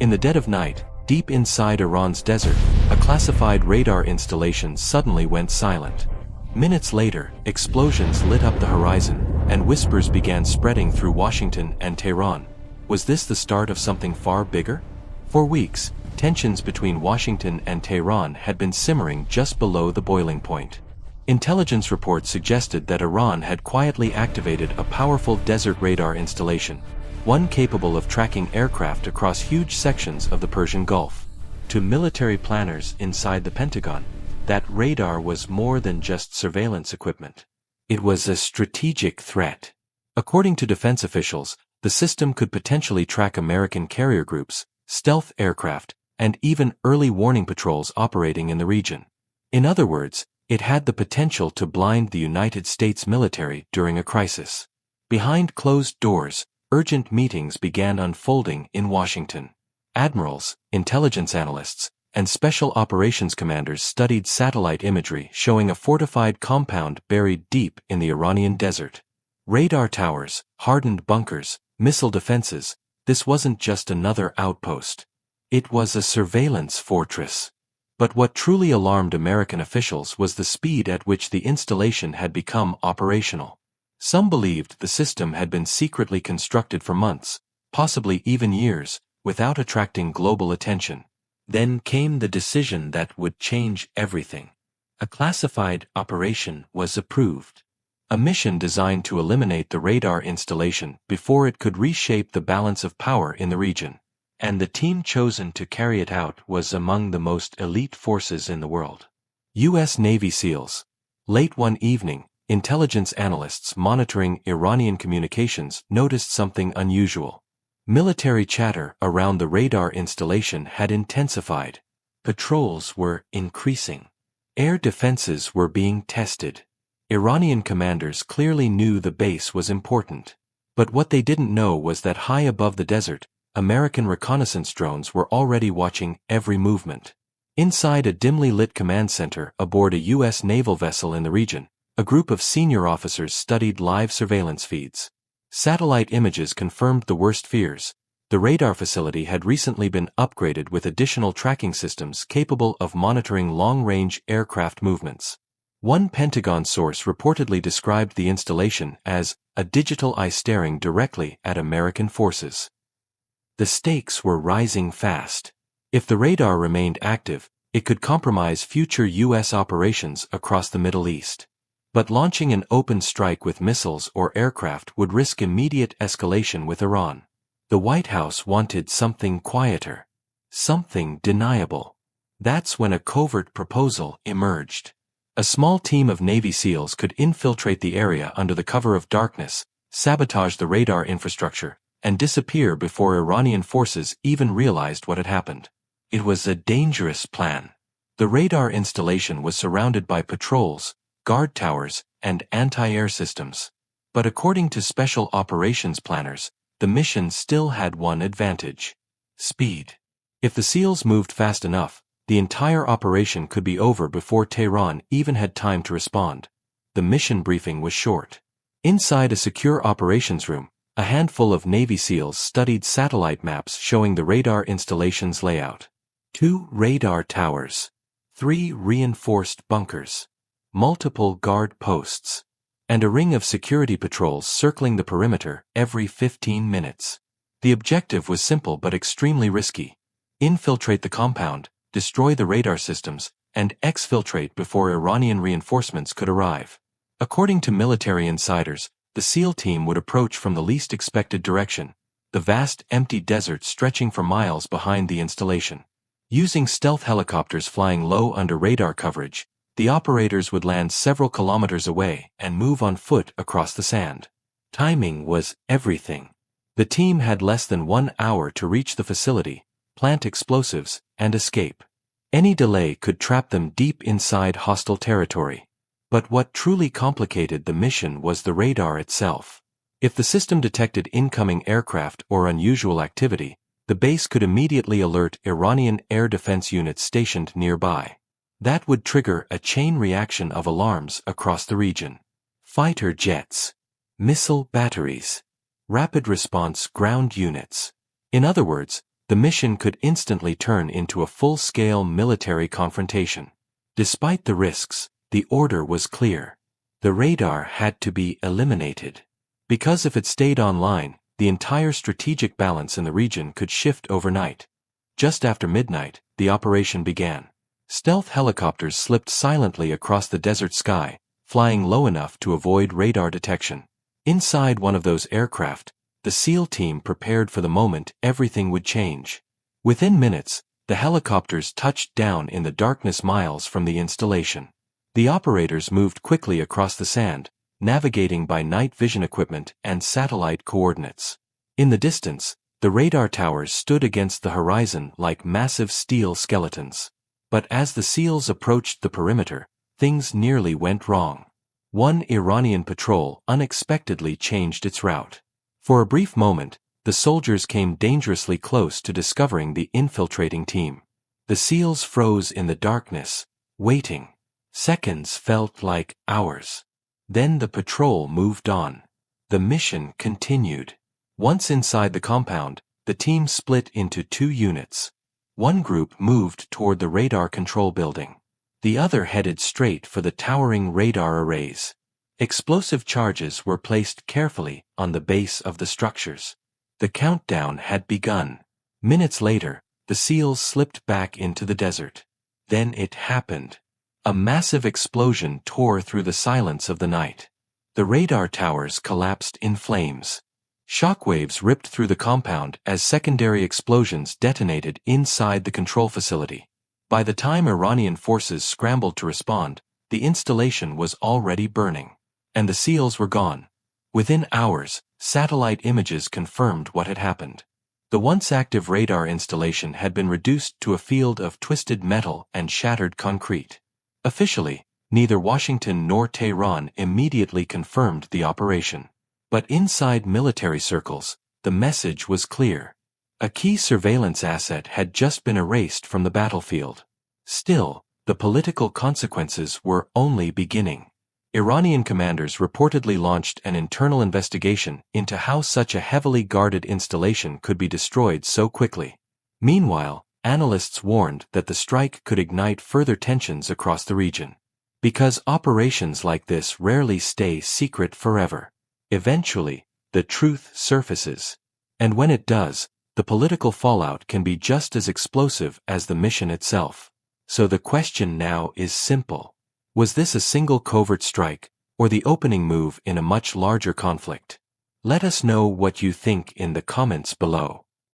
In the dead of night, deep inside Iran's desert, a classified radar installation suddenly went silent. Minutes later, explosions lit up the horizon, and whispers began spreading through Washington and Tehran. Was this the start of something far bigger? For weeks, tensions between Washington and Tehran had been simmering just below the boiling point. Intelligence reports suggested that Iran had quietly activated a powerful desert radar installation, one capable of tracking aircraft across huge sections of the Persian Gulf. To military planners inside the Pentagon, that radar was more than just surveillance equipment. It was a strategic threat. According to defense officials, the system could potentially track American carrier groups, stealth aircraft, and even early warning patrols operating in the region. In other words, it had the potential to blind the United States military during a crisis. Behind closed doors, urgent meetings began unfolding in Washington. Admirals, intelligence analysts, and special operations commanders studied satellite imagery showing a fortified compound buried deep in the Iranian desert. Radar towers, hardened bunkers, missile defenses, this wasn't just another outpost. It was a surveillance fortress. But what truly alarmed American officials was the speed at which the installation had become operational. Some believed the system had been secretly constructed for months, possibly even years, without attracting global attention. Then came the decision that would change everything. A classified operation was approved. A mission designed to eliminate the radar installation before it could reshape the balance of power in the region. And the team chosen to carry it out was among the most elite forces in the world. U.S. Navy SEALs. Late one evening, intelligence analysts monitoring Iranian communications noticed something unusual. Military chatter around the radar installation had intensified. Patrols were increasing. Air defenses were being tested. Iranian commanders clearly knew the base was important. But what they didn't know was that high above the desert, American reconnaissance drones were already watching every movement. Inside a dimly lit command center aboard a U.S. naval vessel in the region, a group of senior officers studied live surveillance feeds. Satellite images confirmed the worst fears. The radar facility had recently been upgraded with additional tracking systems capable of monitoring long-range aircraft movements. One Pentagon source reportedly described the installation as a digital eye staring directly at American forces. The stakes were rising fast. If the radar remained active, it could compromise future U.S. operations across the Middle East. But launching an open strike with missiles or aircraft would risk immediate escalation with Iran. The White House wanted something quieter. Something deniable. That's when a covert proposal emerged. A small team of Navy SEALs could infiltrate the area under the cover of darkness, sabotage the radar infrastructure, and disappear before Iranian forces even realized what had happened. It was a dangerous plan. The radar installation was surrounded by patrols, guard towers, and anti-air systems. But according to special operations planners, the mission still had one advantage: speed. If the SEALs moved fast enough, the entire operation could be over before Tehran even had time to respond. The mission briefing was short. Inside a secure operations room, a handful of Navy SEALs studied satellite maps showing the radar installation's layout. 2 radar towers, 3 reinforced bunkers, multiple guard posts, and a ring of security patrols circling the perimeter every 15 minutes. The objective was simple but extremely risky: infiltrate the compound, destroy the radar systems, and exfiltrate before Iranian reinforcements could arrive. According to military insiders, the SEAL team would approach from the least expected direction, the vast empty desert stretching for miles behind the installation. Using stealth helicopters flying low under radar coverage, the operators would land several kilometers away and move on foot across the sand. Timing was everything. The team had less than 1 hour to reach the facility, plant explosives, and escape. Any delay could trap them deep inside hostile territory. But what truly complicated the mission was the radar itself. If the system detected incoming aircraft or unusual activity, the base could immediately alert Iranian air defense units stationed nearby. That would trigger a chain reaction of alarms across the region. Fighter jets, missile batteries, rapid response ground units. In other words, the mission could instantly turn into a full-scale military confrontation. Despite the risks, the order was clear. The radar had to be eliminated. Because if it stayed online, the entire strategic balance in the region could shift overnight. Just after midnight, the operation began. Stealth helicopters slipped silently across the desert sky, flying low enough to avoid radar detection. Inside one of those aircraft, the SEAL team prepared for the moment everything would change. Within minutes, the helicopters touched down in the darkness miles from the installation. The operators moved quickly across the sand, navigating by night vision equipment and satellite coordinates. In the distance, the radar towers stood against the horizon like massive steel skeletons. But as the SEALs approached the perimeter, things nearly went wrong. One Iranian patrol unexpectedly changed its route. For a brief moment, the soldiers came dangerously close to discovering the infiltrating team. The SEALs froze in the darkness, waiting. Seconds felt like hours. Then the patrol moved on. The mission continued. Once inside the compound, the team split into two units. One group moved toward the radar control building. The other headed straight for the towering radar arrays. Explosive charges were placed carefully on the base of the structures. The countdown had begun. Minutes later, the SEALs slipped back into the desert. Then it happened. A massive explosion tore through the silence of the night. The radar towers collapsed in flames. Shockwaves ripped through the compound as secondary explosions detonated inside the control facility. By the time Iranian forces scrambled to respond, the installation was already burning. And the SEALs were gone. Within hours, satellite images confirmed what had happened. The once active radar installation had been reduced to a field of twisted metal and shattered concrete. Officially, neither Washington nor Tehran immediately confirmed the operation. But inside military circles, the message was clear. A key surveillance asset had just been erased from the battlefield. Still, the political consequences were only beginning. Iranian commanders reportedly launched an internal investigation into how such a heavily guarded installation could be destroyed so quickly. Meanwhile, analysts warned that the strike could ignite further tensions across the region. Because operations like this rarely stay secret forever. Eventually, the truth surfaces. And when it does, the political fallout can be just as explosive as the mission itself. So the question now is simple. Was this a single covert strike, or the opening move in a much larger conflict? Let us know what you think in the comments below.